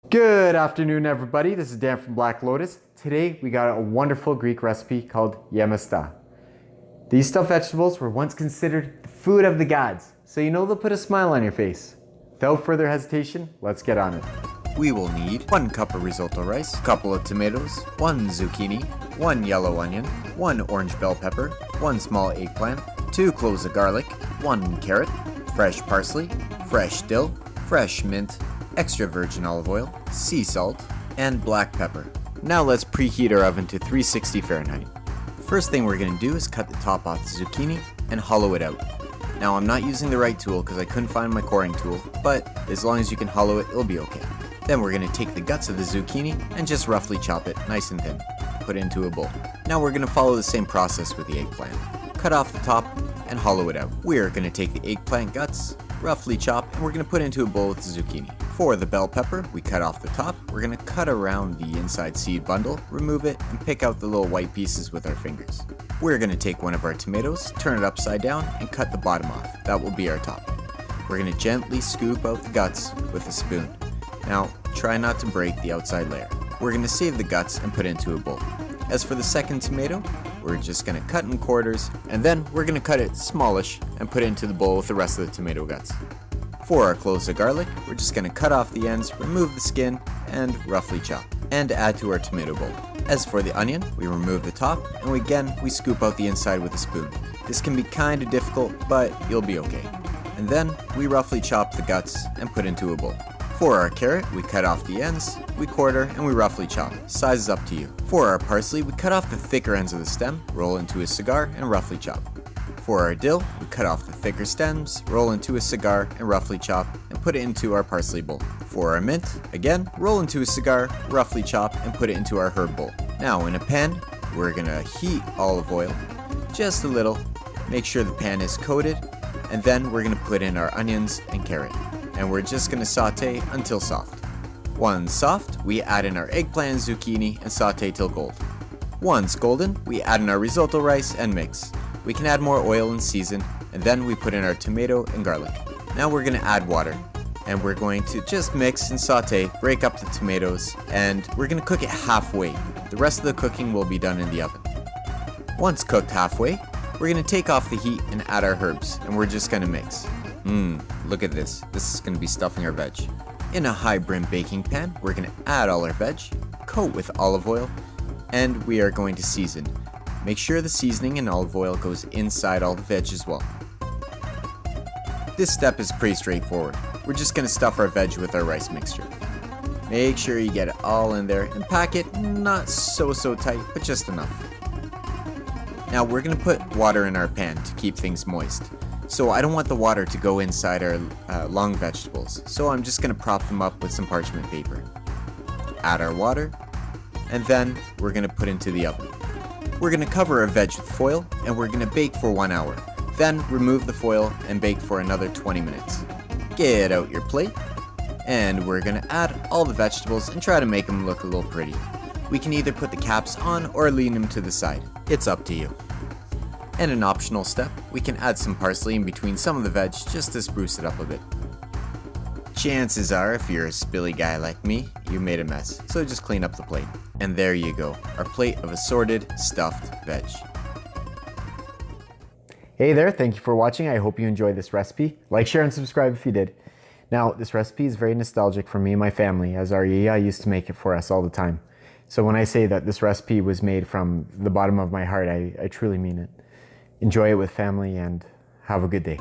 Good afternoon, everybody. This is Dan from Black Lotus. Today we got a wonderful Greek recipe called Gemista. These stuffed vegetables were once considered the food of the gods, so you know they'll put a smile on your face. Without further hesitation, let's get on it. We will need 1 cup of risotto rice, a couple of tomatoes, 1 zucchini, 1 yellow onion, 1 orange bell pepper, 1 small eggplant, 2 cloves of garlic, 1 carrot, fresh parsley, fresh dill, fresh mint, extra virgin olive oil, sea salt, and black pepper. Now let's preheat our oven to 360 Fahrenheit. First thing we're going to do is cut the top off the zucchini and hollow it out. Now I'm not using the right tool because I couldn't find my coring tool, but as long as you can hollow it, it'll be okay. Then we're going to take the guts of the zucchini and just roughly chop it nice and thin. Put it into a bowl. Now we're going to follow the same process with the eggplant. Cut off the top and hollow it out. We're going to take the eggplant guts, roughly chop, and we're going to put it into a bowl with the zucchini. For the bell pepper, we cut off the top. We're going to cut around the inside seed bundle, remove it, and pick out the little white pieces with our fingers. We're going to take one of our tomatoes, turn it upside down, and cut the bottom off. That will be our top. We're going to gently scoop out the guts with a spoon. Now, try not to break the outside layer. We're going to save the guts and put it into a bowl. As for the second tomato, we're just going to cut in quarters, and then we're going to cut it smallish and put it into the bowl with the rest of the tomato guts. For our cloves of garlic, we're just going to cut off the ends, remove the skin, and roughly chop, and add to our tomato bowl. As for the onion, we remove the top, and we scoop out the inside with a spoon. This can be kind of difficult, but you'll be okay. And then we roughly chop the guts and put into a bowl. For our carrot, we cut off the ends, we quarter, and we roughly chop. Size is up to you. For our parsley, we cut off the thicker ends of the stem, roll into a cigar, and roughly chop. For our dill, we cut off the thicker stems, roll into a cigar, and roughly chop, and put it into our parsley bowl. For our mint, again, roll into a cigar, roughly chop, and put it into our herb bowl. Now in a pan, we're gonna heat olive oil, just a little, make sure the pan is coated, and then we're gonna put in our onions and carrot. And we're just gonna saute until soft. Once soft, we add in our eggplant and zucchini and saute till gold. Once golden, we add in our risotto rice and mix. We can add more oil and season, and then we put in our tomato and garlic. Now we're gonna add water, and we're going to just mix and saute, break up the tomatoes, and we're gonna cook it halfway. The rest of the cooking will be done in the oven. Once cooked halfway, we're gonna take off the heat and add our herbs, and we're just gonna mix. Look at this. This is gonna be stuffing our veg. In a high brim baking pan, we're gonna add all our veg, coat with olive oil, and we are going to season. Make sure the seasoning and olive oil goes inside all the veg as well. This step is pretty straightforward. We're just gonna stuff our veg with our rice mixture. Make sure you get it all in there and pack it not so tight, but just enough. Now we're gonna put water in our pan to keep things moist. So I don't want the water to go inside our long vegetables, so I'm just going to prop them up with some parchment paper. Add our water, and then we're going to put into the oven. We're going to cover our veg with foil, and we're going to bake for 1 hour. Then remove the foil and bake for another 20 minutes. Get out your plate, and we're going to add all the vegetables and try to make them look a little pretty. We can either put the caps on or lean them to the side. It's up to you. And an optional step, we can add some parsley in between some of the veg just to spruce it up a bit. Chances are, if you're a spilly guy like me, you made a mess, so just clean up the plate. And there you go, our plate of assorted stuffed veg. Hey there, thank you for watching. I hope you enjoyed this recipe. Like, share, and subscribe if you did. Now, this recipe is very nostalgic for me and my family, as our Yaya used to make it for us all the time. So when I say that this recipe was made from the bottom of my heart, I truly mean it. Enjoy it with family and have a good day.